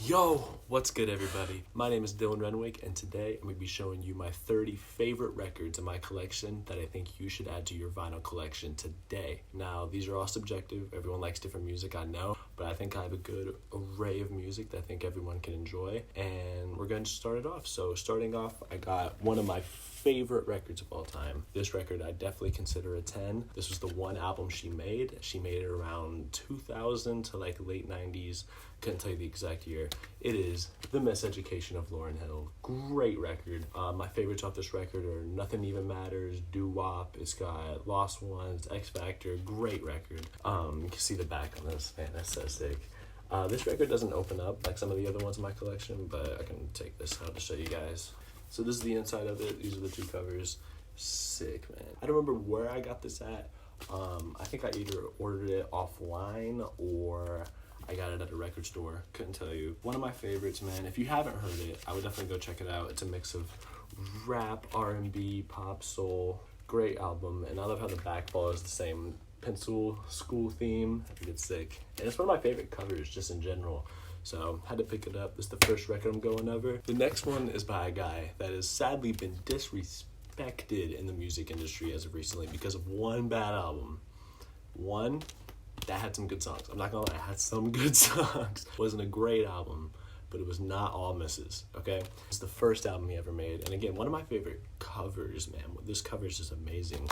Yo, what's good everybody? My name is Dylan Renwick and today I'm going to be showing you my 30 favorite records in my collection that I think you should add to your vinyl collection today. Now, these are all subjective. Everyone likes different music, I know, but I think I have a good array of music that I think everyone can enjoy, and we're going to start it off. So starting off, I got one of my favorite records of all time. This record I definitely consider a 10. This was the one album she made. She made it around 2000 to like late 90s. Couldn't tell you the exact year. It is The Miseducation of Lauryn Hill. Great record. My favorites off this record are Nothing Even Matters, Doo-Wop, it's got Lost Ones, X Factor. Great record. You can see the back on this. Man, that's so sick. This record doesn't open up like some of the other ones in my collection, but I can take this out to show you guys. So this is the inside of it. These are the two covers. Sick, man. I don't remember where I got this at. I think I either ordered it offline or I got it at a record store. Couldn't tell you. One of my favorites, man. If you haven't heard it, I would definitely go check it out. It's a mix of rap, R&B, pop, soul. Great album. And I love how the back follows the same pencil school theme. I think it's sick. And it's one of my favorite covers just in general. So, had to pick it up. This is the first record I'm going over. The next one is by a guy that has sadly been disrespected in the music industry as of recently because of one bad album. One that had some good songs. I'm not gonna lie, it had some good songs. It wasn't a great album, but it was not all misses, okay? It's the first album he ever made. And again, one of my favorite covers, man. This cover is just amazing.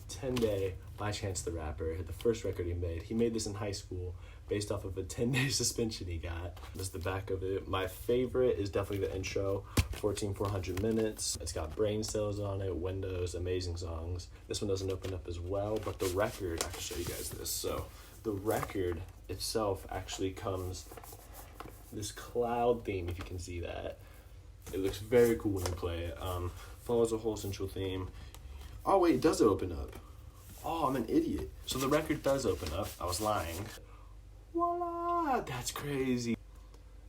10 Day by Chance the Rapper, the first record he made. He made this in high school based off of a 10-day suspension he got. This is the back of it. My favorite is definitely the intro, 14,400 minutes. It's got Brain Cells on it, Windows, amazing songs. This one doesn't open up as well, but the record, I can show you guys this. So the record itself actually comes this cloud theme, if you can see that. It looks very cool when you play it. Follows a whole central theme. Oh wait, it does open up. Oh, I'm an idiot. So the record does open up. I was lying. Voila! That's crazy.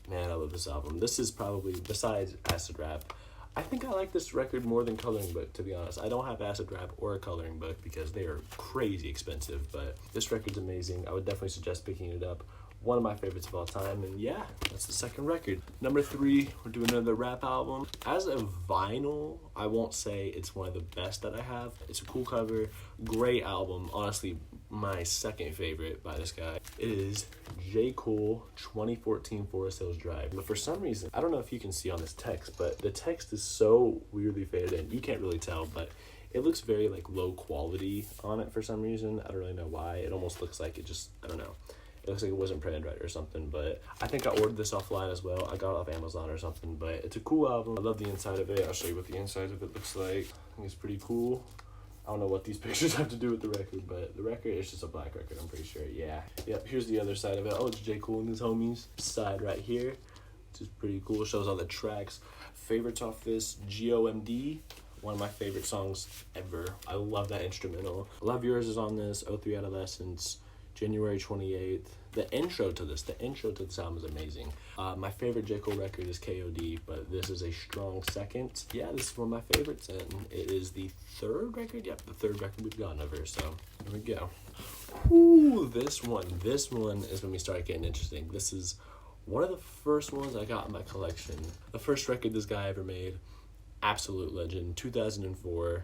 Man, I love this album. This is probably, besides Acid Rap, I think I like this record more than Coloring Book, to be honest. I don't have Acid Rap or a Coloring Book because they are crazy expensive, but this record's amazing. I would definitely suggest picking it up. One of my favorites of all time, and yeah, that's the second record. Number 3, we're doing another rap album. As a vinyl, I won't say it's one of the best that I have. It's a cool cover, great album. Honestly, my second favorite by this guy. It is J. Cole, 2014 Forest Hills Drive. But for some reason, I don't know if you can see on this text, but the text is so weirdly faded in. You can't really tell, but it looks very like low quality on it for some reason. I don't really know why. It almost looks like it just, I don't know. It looks like it wasn't printed right or something, but I think I ordered this offline as well. I got it off Amazon or something, but it's a cool album. I love the inside of it. I'll show you what the inside of it looks like. I think it's pretty cool. I don't know what these pictures have to do with the record, but the record is just a black record, I'm pretty sure. Yeah. Yep, here's the other side of it. Oh, it's J. Cole and his homies. Side right here, which is pretty cool. It shows all the tracks. Favorites off this, GOMD. One of my favorite songs ever. I love that instrumental. Love Yours is on this, 03 Adolescence, January 28th. The intro to this album is amazing. My favorite J. Cole record is KOD, but this is a strong second. Yeah, this is one of my favorites, and it is the third record? Yep, the third record we've gone over, so here we go. Ooh, this one is when we start getting interesting. This is one of the first ones I got in my collection. The first record this guy ever made, absolute legend, 2004.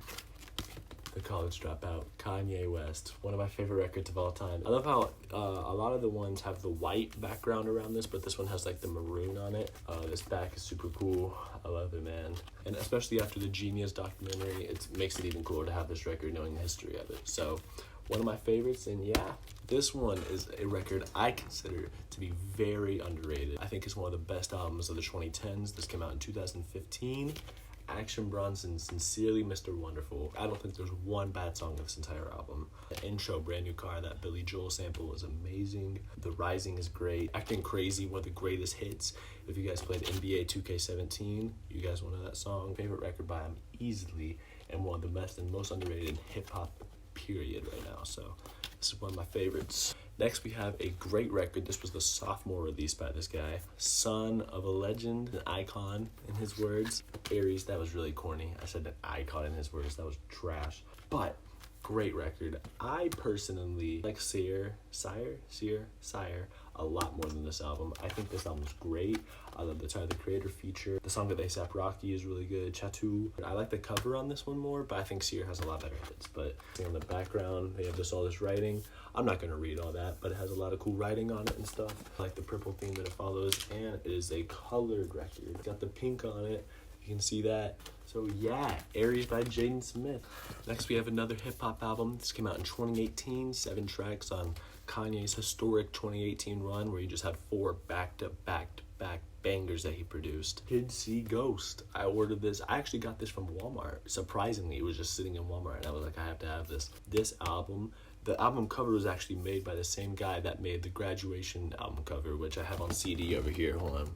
The College Dropout, Kanye West, one of my favorite records of all time. I love how a lot of the ones have the white background around this, but this one has like the maroon on it. This back is super cool. I love it, man. And especially after the Genius documentary, it makes it even cooler to have this record knowing the history of it. So one of my favorites, and yeah, this one is a record I consider to be very underrated. I think it's one of the best albums of the 2010s. This came out in 2015. Action Bronson, Sincerely Mr. Wonderful. I don't think there's one bad song of this entire album. The intro, Brand New Car, that Billy Joel sample is amazing. The Rising is great. Acting Crazy, one of the greatest hits. If you guys played NBA 2K17, you guys will know that song. Favorite record by him easily, and one of the best and most underrated hip-hop period right now. So this is one of my favorites. Next, we have a great record. This was the sophomore release by this guy. Son of a legend, an icon, in his words. ERYS, that was really corny. I said an icon in his words. That was trash. But Great record. I personally like Sire a lot more than this album. I think this album's great. I love the Tyler the Creator feature. The song with A$AP Rocky is really good. Chatu. I like the cover on this one more, but I think Sire has a lot better hits. But in the background, they have all this writing. I'm not gonna read all that, but it has a lot of cool writing on it and stuff. I like the purple theme that it follows, and it is a colored record. It's got the pink on it. You can see that. So yeah, ERYS by Jaden Smith. Next we have another hip-hop album. This came out in 2018, 7 tracks on Kanye's historic 2018 run where he just had 4 back-to-back-to-back bangers that he produced. Kids See Ghost. I ordered this. I actually got this from Walmart. Surprisingly, it was just sitting in Walmart and I was like, I have to have this. This album, the album cover was actually made by the same guy that made the Graduation album cover, which I have on CD over here. Hold on.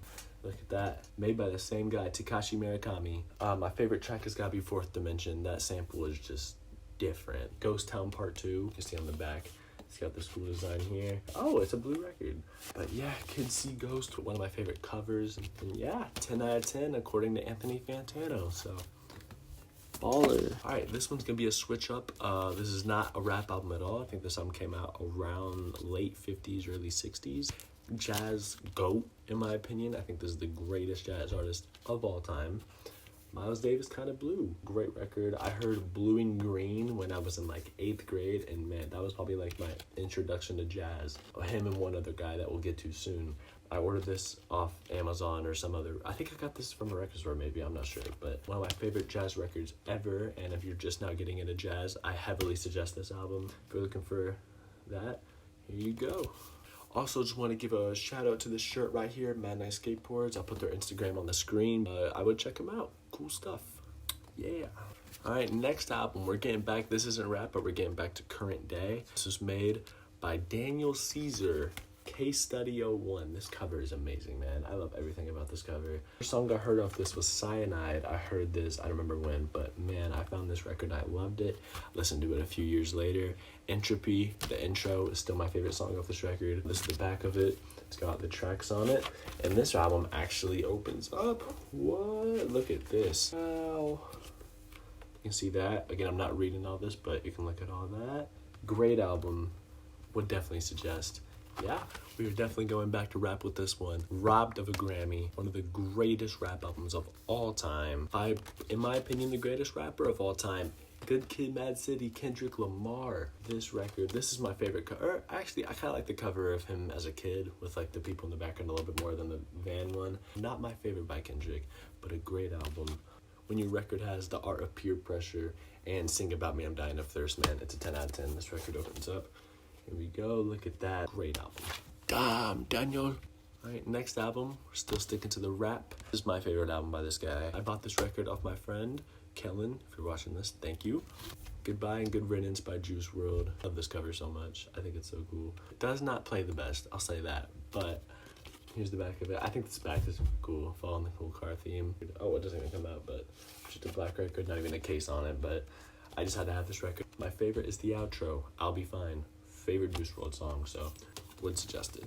Look at that. Made by the same guy, Takashi Murakami. My favorite track has got to be Fourth Dimension. That sample is just different. Ghost Town Part 2. You can see on the back. It's got this cool design here. Oh, it's a blue record. But yeah, Kids See Ghost, one of my favorite covers. And yeah, 10 out of 10 according to Anthony Fantano. So, baller. Alright, this one's gonna be a switch up. This is not a rap album at all. I think this album came out around late 50s, early 60s. Jazz GOAT, in my opinion. I think this is the greatest jazz artist of all time. Miles Davis Kind of Blue. Great record. I heard Blue and Green when I was in like 8th grade, and man, that was probably like my introduction to jazz. Him and one other guy that we'll get to soon. I ordered this off Amazon or some other, I think I got this from a record store maybe, I'm not sure, but one of my favorite jazz records ever, and if you're just now getting into jazz, I heavily suggest this album. If you're looking for that, here you go. Also, just want to give a shout out to this shirt right here, Madnice Skateboards. I'll put their Instagram on the screen. I would check them out. Cool stuff. Yeah. All right, next album. We're getting back. This isn't rap, but we're getting back to current day. This was made by Daniel Caesar. Case Study 01. This cover is amazing, man. I love everything about this cover. The song I heard off this was Cyanide. I heard this, I don't remember when, but man, I found this record. I loved it. Listened to it a few years later. Entropy, the intro, is still my favorite song off this record. This is the back of it. It's got the tracks on it. And this album actually opens up. What? Look at this. Wow. You can see that. Again, I'm not reading all this, but you can look at all that. Great album. Would definitely suggest. Yeah, we are definitely going back to rap with this one. Robbed of a Grammy, one of the greatest rap albums of all time. In my opinion, the greatest rapper of all time. Good Kid, Mad City, Kendrick Lamar. This record, this is my favorite cover. Actually, I kind of like the cover of him as a kid with like the people in the background a little bit more than the van one. Not my favorite by Kendrick, but a great album. When your record has The Art of Peer Pressure and Sing About Me, I'm Dying of Thirst, man, it's a 10 out of 10. This record opens up. Here we go. Look at that. Great album. Damn, Daniel. All right, next album. We're still sticking to the rap. This is my favorite album by this guy. I bought this record off my friend, Kellen. If you're watching this, thank you. Goodbye and Good Riddance by Juice WRLD. Love this cover so much. I think it's so cool. It does not play the best, I'll say that. But here's the back of it. I think this back is cool. Following the cool car theme. Oh, it doesn't even come out, but just a black record. Not even a case on it, but I just had to have this record. My favorite is the outro, I'll Be Fine. Favorite Juice WRLD song, so would suggest it.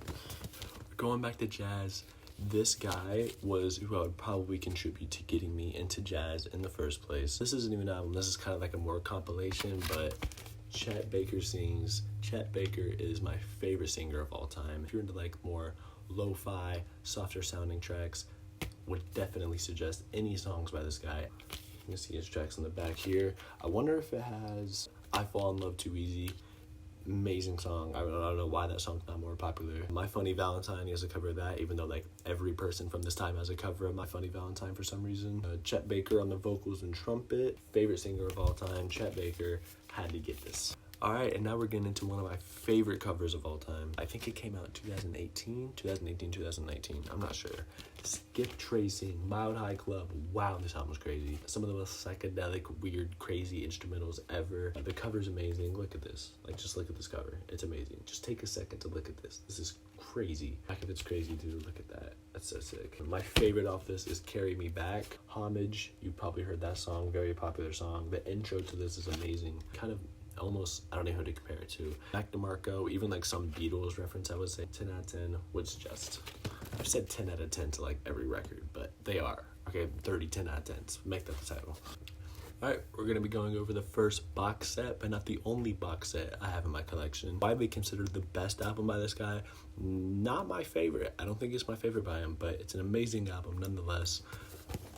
Going back to jazz, this guy was who I would probably contribute to getting me into jazz in the first place. This isn't even an album, this is kind of like a more compilation, but Chet Baker sings. Chet Baker is my favorite singer of all time. If you're into like more lo-fi, softer sounding tracks, would definitely suggest any songs by this guy. You can see his tracks in the back here. I wonder if it has I Fall in Love Too Easy. Amazing song. I don't know why that song's not more popular. My Funny Valentine, he has a cover of that, even though like every person from this time has a cover of My Funny Valentine for some reason. Chet Baker on the vocals and trumpet. Favorite singer of all time, Chet Baker. Had to get this. Alright, and now we're getting into one of my favorite covers of all time. I think it came out in 2019, I'm not sure. Skiptracing, Mile High Club. Wow, this album was crazy. Some of the most psychedelic, weird, crazy instrumentals ever. The cover's amazing. Look at this. Like, just look at this cover. It's amazing. Just take a second to look at this. This is crazy. Back if it's crazy, dude. Look at that. That's so sick. My favorite off this is Carry Me Back. Homage. You probably heard that song. Very popular song. The intro to this is amazing. Kind of almost, I don't know who to compare it to. Back to Marco, even like some Beatles reference, I would say 10 out of 10 would suggest. I've said 10 out of 10 to like every record, but they are. Okay, 30 10 out of 10s. Make that the title. Alright, we're going to be going over the first box set, but not the only box set I have in my collection. Widely considered the best album by this guy. Not my favorite. I don't think it's my favorite by him, but it's an amazing album nonetheless.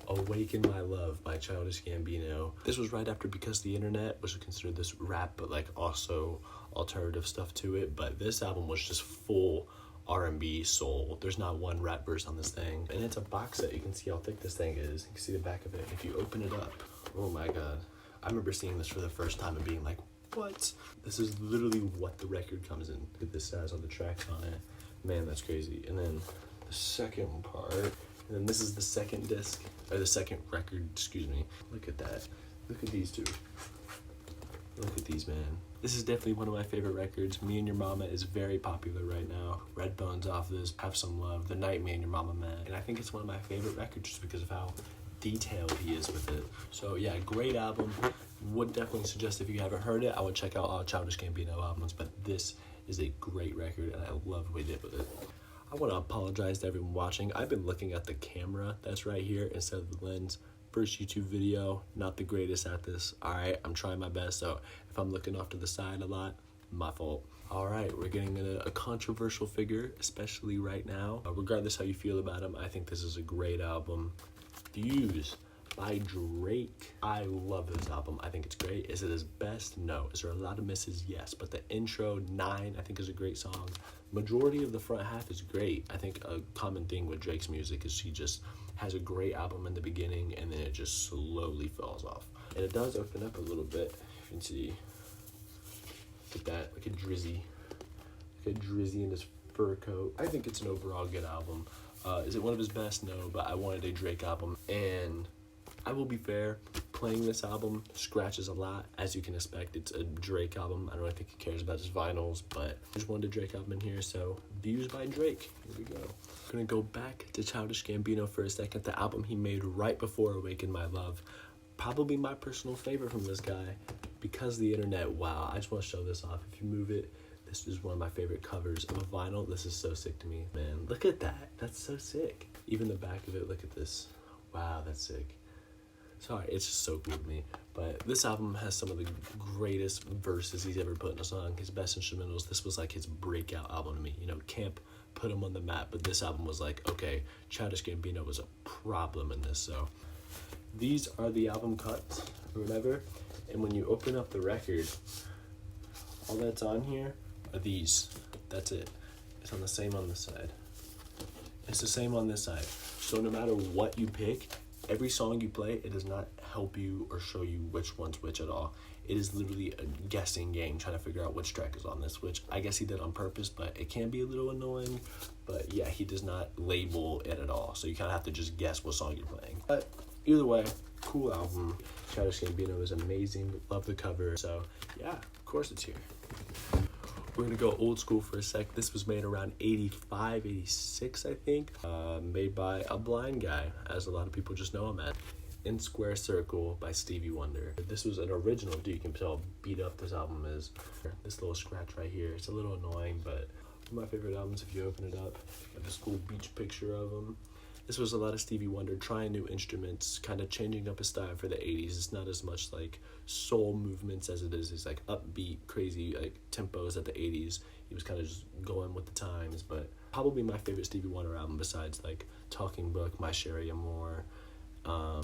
Awaken My Love by Childish Gambino. This was right after Because the Internet, which was considered this rap, but like also alternative stuff to it. But this album was just full R&B, soul. There's not one rap verse on this thing. And it's a box set. You can see how thick this thing is. You can see the back of it. If you open it up, oh my god. I remember seeing this for the first time and being like, what? This is literally what the record comes in. Look at this says on the tracks on it. Man, that's crazy. And then the second part, and then this is the second disc, or the second record, excuse me. Look at that. Look at these two. Look at these, man. This is definitely one of my favorite records. Me and Your Mama is very popular right now. Redbone's off this, Have Some Love, The Night Me and Your Mama Met. And I think it's one of my favorite records just because of how detailed he is with it. So yeah, great album. Would definitely suggest if you haven't heard it, I would check out all Childish Gambino albums, but this is a great record and I love what he did with it. I want to apologize to everyone watching. I've been looking at the camera that's right here instead of the lens. First YouTube video, not the greatest at this. Alright, I'm trying my best, so if I'm looking off to the side a lot, my fault. Alright, we're getting a controversial figure, especially right now. Regardless how you feel about him, I think this is a great album. Views by Drake. I love this album. I think it's great. Is it his best? No. Is there a lot of misses? Yes. But the intro, 9, I think is a great song. Majority of the front half is great. I think a common thing with Drake's music is he just has a great album in the beginning and then it just slowly falls off. And it does open up a little bit. You can see, look at that, like a Drizzy. Like a Drizzy in his fur coat. I think it's an overall good album. Is it one of his best? No, but I wanted a Drake album. And I will be fair, playing this album scratches a lot. As you can expect, it's a Drake album. I don't really think he cares about his vinyls, but I just wanted a Drake album in here, so Views by Drake. Here we go. I'm gonna go back to Childish Gambino for a second. The album he made right before Awaken My Love. Probably my personal favorite from this guy. Because the Internet, wow. I just want to show this off. If you move it, this is one of my favorite covers of a vinyl. This is so sick to me, man. Look at that. That's so sick. Even the back of it, look at this. Wow, that's sick. Sorry, it's just so cool to me. But this album has some of the greatest verses he's ever put in a song. His best instrumentals. This was like his breakout album to me. You know, Camp put him on the map, but this album was like, okay, Childish Gambino was a problem in this. So these are the album cuts or whatever. And when you open up the record, all that's on here are these. That's it. It's on the same on this side. It's the same on this side. So no matter what you pick, every song you play, it does not help you or show you which one's which at all. It is literally a guessing game, trying to figure out which track is on this, which I guess he did on purpose, but it can be a little annoying. But yeah, he does not label it at all, so you kind of have to just guess what song you're playing. But either way, cool album. Childish Gambino is amazing. Love the cover. So yeah, of course it's here. We're going to go old school for a sec. This was made around 85, 86, I think. Made by a blind guy, as a lot of people just know him as. In Square Circle by Stevie Wonder. This was an original, dude. You can tell how beat up this album is. This little scratch right here. It's a little annoying, but one of my favorite albums if you open it up. Like this cool beach picture of him. This was a lot of Stevie Wonder trying new instruments, kind of changing up his style for the 80s. It's not as much like soul movements as it is. It's like upbeat, crazy like tempos at the 80s. He was kind of just going with the times, but probably my favorite Stevie Wonder album besides like Talking Book, My Sherry Amore.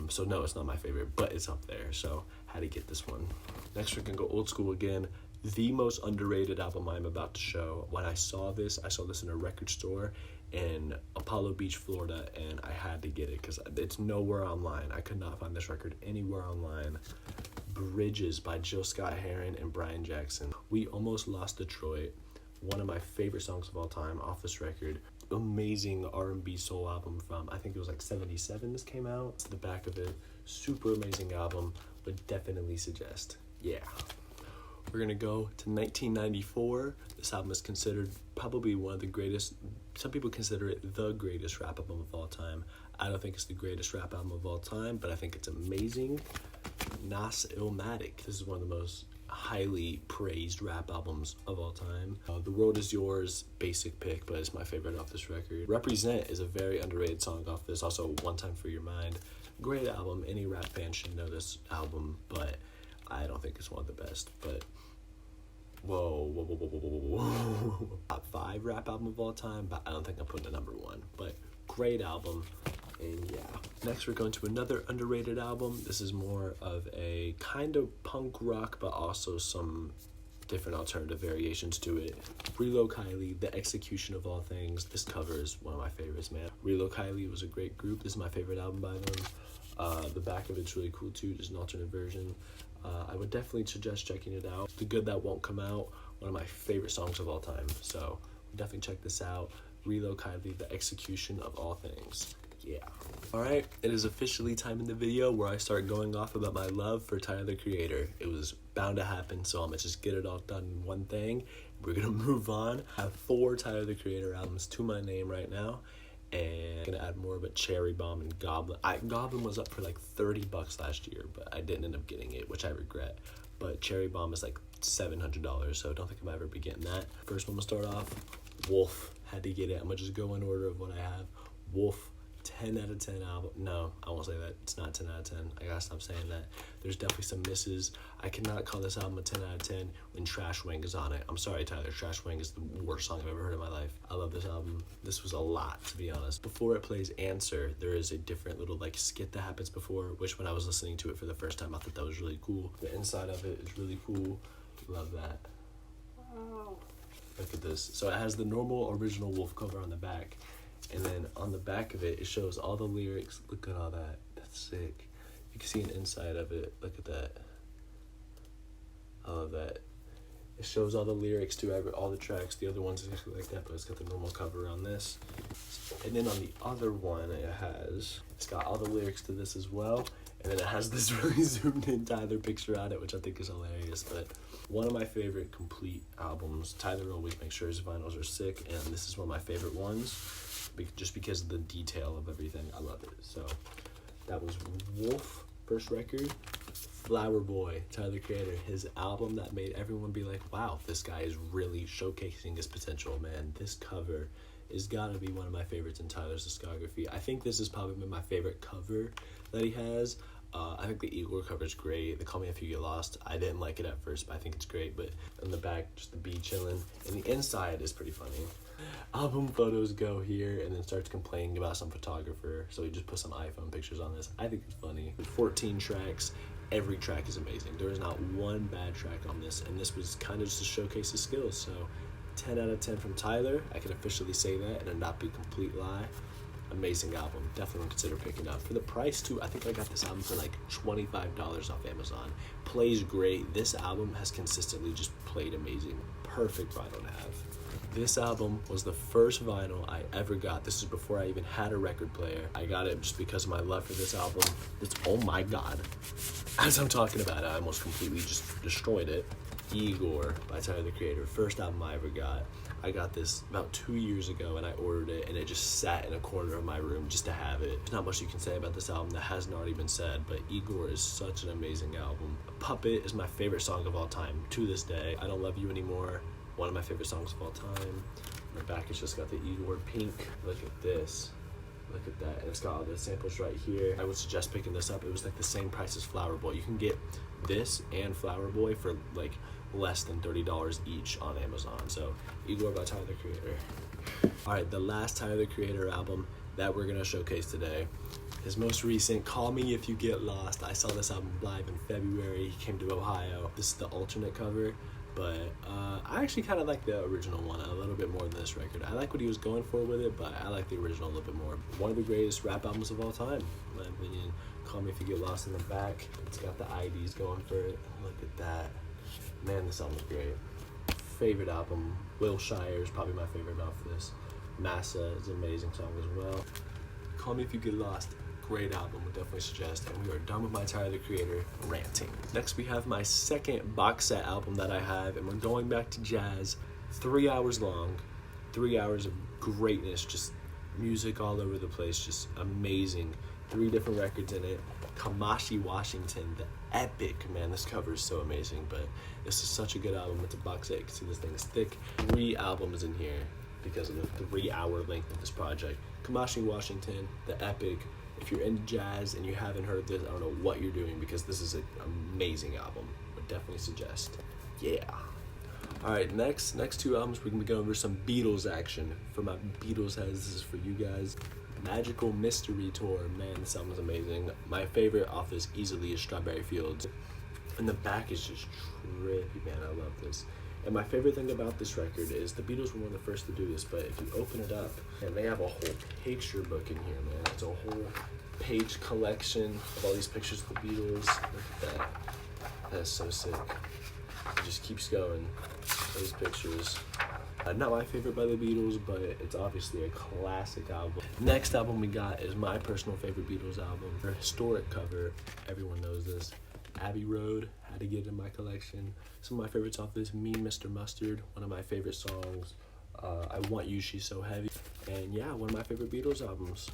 So no, it's not my favorite, but it's up there. So had to get this one. Next we're gonna go old school again. The most underrated album I'm about to show. When I saw this in a record store in Apollo Beach, Florida, and I had to get it because it's nowhere online. I could not find this record anywhere online. Bridges by Gil-Scott, Heron, and Brian Jackson. We Almost Lost Detroit. One of my favorite songs of all time off this record. Amazing R&B soul album from, I think it was like 77 this came out. It's the back of it. Super amazing album. Would definitely suggest. Yeah. We're going to go to 1994. This album is considered probably one of the greatest. Some people consider it the greatest rap album of all time. I don't think it's the greatest rap album of all time, but I think it's amazing. Nas Illmatic. This is one of the most highly praised rap albums of all time. The World Is Yours, basic pick, but it's my favorite off this record. Represent is a very underrated song off this. Also, One Time For Your Mind. Great album. Any rap fan should know this album, but I don't think it's one of the best. But whoa. Top 5 rap album of all time, but I don't think I'm putting it number 1. But great album. And yeah. Next we're going to another underrated album. This is more of a kind of punk rock, but also some different alternative variations to it. Rilo, Kiley, The Execution of All Things. This cover is one of my favorites, man. Rilo, Kiley was a great group. This is my favorite album by them. The back of it's really cool too, just an alternate version. I would definitely suggest checking it out. The Good That Won't Come Out, one of my favorite songs of all time. So definitely check this out. Rilo, Kiley, The Execution of All Things. Yeah. Alright, it is officially time in the video where I start going off about my love for Tyler the Creator. It was bound to happen, so I'm gonna just get it all done in one thing. We're gonna move on. I have 4 Tyler the Creator albums to my name right now, and I'm gonna add more, but Cherry Bomb and Goblin. Goblin was up for like $30 last year, but I didn't end up getting it, which I regret. But Cherry Bomb is like $700, so I don't think I'm ever be getting that. First one, I'm gonna start off. Wolf, had to get it. I'm gonna just go in order of what I have. Wolf. 10 out of 10 album. No, I won't say that. It's not 10 out of 10. I gotta stop saying that. There's definitely some misses. I cannot call this album a 10 out of 10 when Trash Wing is on it. I'm sorry, Tyler. Trash Wing is the worst song I've ever heard in my life. I love this album. This was a lot, to be honest. Before it plays Answer, there is a different little like skit that happens before, which when I was listening to it for the first time, I thought that was really cool. The inside of it is really cool. Love that. Wow. Look at this. So it has the normal original Wolf cover on the back. And then on the back of it, it shows all the lyrics. Look at all that. That's sick. You can see an inside of it. Look at that. I love that. It shows all the lyrics to all the tracks. The other one's exactly like that, but it's got the normal cover on this. And then on the other one, it's got all the lyrics to this as well. And then it has this really zoomed in Tyler picture on it, which I think is hilarious. But one of my favorite complete albums. Tyler always makes sure his vinyls are sick, and this is one of my favorite ones. Just because of the detail of everything. I love it. So that was Wolf, first record. Flower Boy, Tyler the Creator, his album that made everyone be like, wow, this guy is really showcasing his potential, man. This cover is gotta be one of my favorites in Tyler's discography. I think this has probably been my favorite cover that he has. I think the ERYS cover is great. The Call Me If You Get Lost, I didn't like it at first, but I think it's great. But in the back, just the bee chilling. And the inside is pretty funny. Album photos go here and then starts complaining about some photographer, so he just put some iPhone pictures on this. I think it's funny. 14 tracks, every track is amazing. There is not one bad track on this, and this was kind of just to showcase his skills. So 10 out of 10 from Tyler. I can officially say that and it not be a complete lie. Amazing album. Definitely would consider picking up. For the price too, I think I got this album for like $25 off Amazon. Plays great. This album has consistently just played amazing. Perfect vinyl to have. This album was the first vinyl I ever got. This is before I even had a record player. I got it just because of my love for this album. It's, oh my God. As I'm talking about it, I almost completely just destroyed it. IGOR by Tyler the Creator. First album I ever got. I got this about 2 years ago and I ordered it and it just sat in a corner of my room just to have it. There's not much you can say about this album that hasn't already been said, but IGOR is such an amazing album. Puppet is my favorite song of all time to this day. I Don't Love You Anymore. One of my favorite songs of all time. My back has just got the IGOR pink. Look at this. Look at that. And it's got all the samples right here. I would suggest picking this up. It was like the same price as Flower Boy. You can get this and Flower Boy for like less than $30 each on Amazon. So IGOR by Tyler the Creator. Alright, the last Tyler the Creator album that we're gonna showcase today. His most recent, Call Me If You Get Lost. I saw this album live in February. He came to Ohio. This is the alternate cover. But I actually kind of like the original one a little bit more than this record. I like what he was going for with it, but I like the original a little bit more. One of the greatest rap albums of all time, in my opinion. Call Me If You Get Lost in the back. It's got the IDs going for it. Look at that. Man, this album's great. Favorite album, Wilshire is probably my favorite off this. Massa is an amazing song as well. Call Me If You Get Lost. Great album, would definitely suggest. And we are done with my Tyler the Creator ranting. Next we have my second box set album that I have, and we're going back to jazz. 3 hours long, 3 hours of greatness, just music all over the place, just amazing 3 different records in it. Kamasi Washington, the epic, man, this cover is so amazing, but this is such a good album. It's a box set. You can see this thing is thick. 3 albums in here because of the 3-hour length of this project. Kamasi Washington, the epic. If you're into jazz and you haven't heard this, I don't know what you're doing, because this is an amazing album. Would definitely suggest. Yeah. Alright, next 2 albums, we're going to be going over some Beatles action. For my Beatles heads, this is for you guys. Magical Mystery Tour, man, this album is amazing. My favorite off this easily is Strawberry Fields. And the back is just trippy, man, I love this. And my favorite thing about this record is the Beatles were one of the first to do this, but if you open it up, and they have a whole picture book in here, man. It's a whole page collection of all these pictures of the Beatles. Look at that. That's so sick. It just keeps going. Those pictures. Not my favorite by the Beatles, but it's obviously a classic album. Next album we got is my personal favorite Beatles album. Their historic cover, everyone knows this. Abbey Road, had to get it in my collection. Some of my favorites off this, Me, Mr. Mustard, one of my favorite songs. I Want You, She's So Heavy. And yeah, one of my favorite Beatles albums.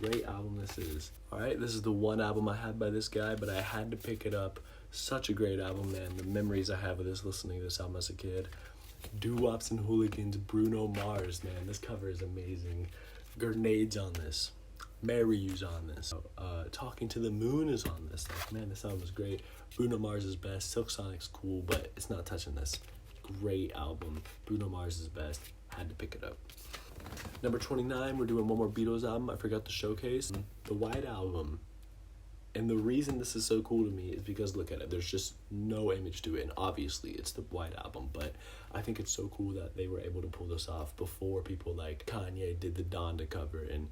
Great album this is. Alright, this is the one album I had by this guy, but I had to pick it up. Such a great album, man. The memories I have of this, listening to this album as a kid. Doo-Wops and Hooligans, Bruno Mars, man. This cover is amazing. Grenades on this. Marry You's on this. Talking to the Moon is on this. Like, man, this album is great. Bruno Mars is best. Silk Sonic's cool, but it's not touching this. Great album. Bruno Mars is best. Had to pick it up. Number 29, we're doing one more Beatles album. I forgot to showcase. The White Album. And the reason this is so cool to me is because, look at it, there's just no image to it, and obviously it's the White Album, but I think it's so cool that they were able to pull this off before people like Kanye did the Donda cover, and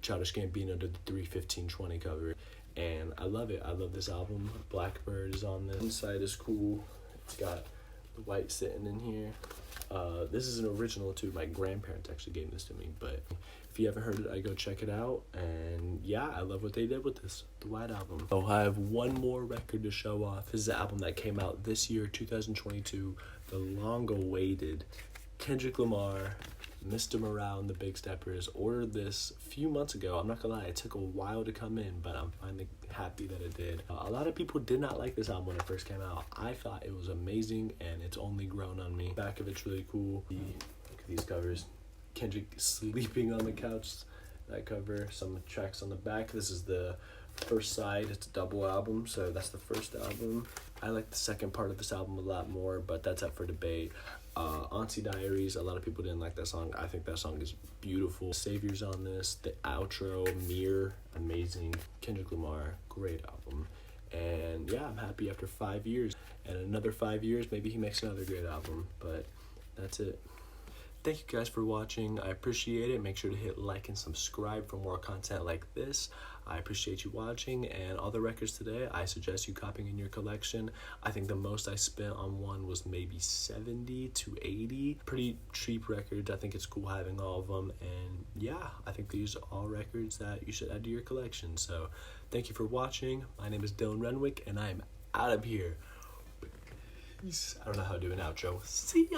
Childish Gambino did the 3:15:20 cover, and I love it. I love this album. Blackbird is on this. Inside is cool. It's got the white sitting in here. This is an original too. My grandparents actually gave this to me, but if you haven't heard it, I go check it out. And yeah, I love what they did with this, the White Album. So I have one more record to show off. This is an album that came out this year, 2022, the long-awaited Kendrick Lamar, Mr. Morale and the Big Steppers. Ordered this a few months ago. I'm not gonna lie, it took a while to come in, but I'm finally happy that it did. A lot of people did not like this album when it first came out. I thought it was amazing, and it's only grown on me. Back of it's really cool. Look at these covers. Kendrick sleeping on the couch, that cover. Some tracks on the back. This is the first side. It's a double album, so that's the first album. I like the second part of this album a lot more, but that's up for debate. Auntie Diaries, a lot of people didn't like that song. I think that song is beautiful. Savior's on this. The outro, Mirror, amazing. Kendrick Lamar, great album. And yeah, I'm happy after 5 years. And another 5 years, maybe he makes another great album. But that's it. Thank you guys for watching. I appreciate it. Make sure to hit like and subscribe for more content like this. I appreciate you watching, and all the records today, I suggest you copying in your collection. I think the most I spent on one was maybe 70 to 80. Pretty cheap records. I think it's cool having all of them, and yeah, I think these are all records that you should add to your collection. So thank you for watching. My name is Dylan Renwick, and I am out of here. Peace. I don't know how to do an outro. See ya.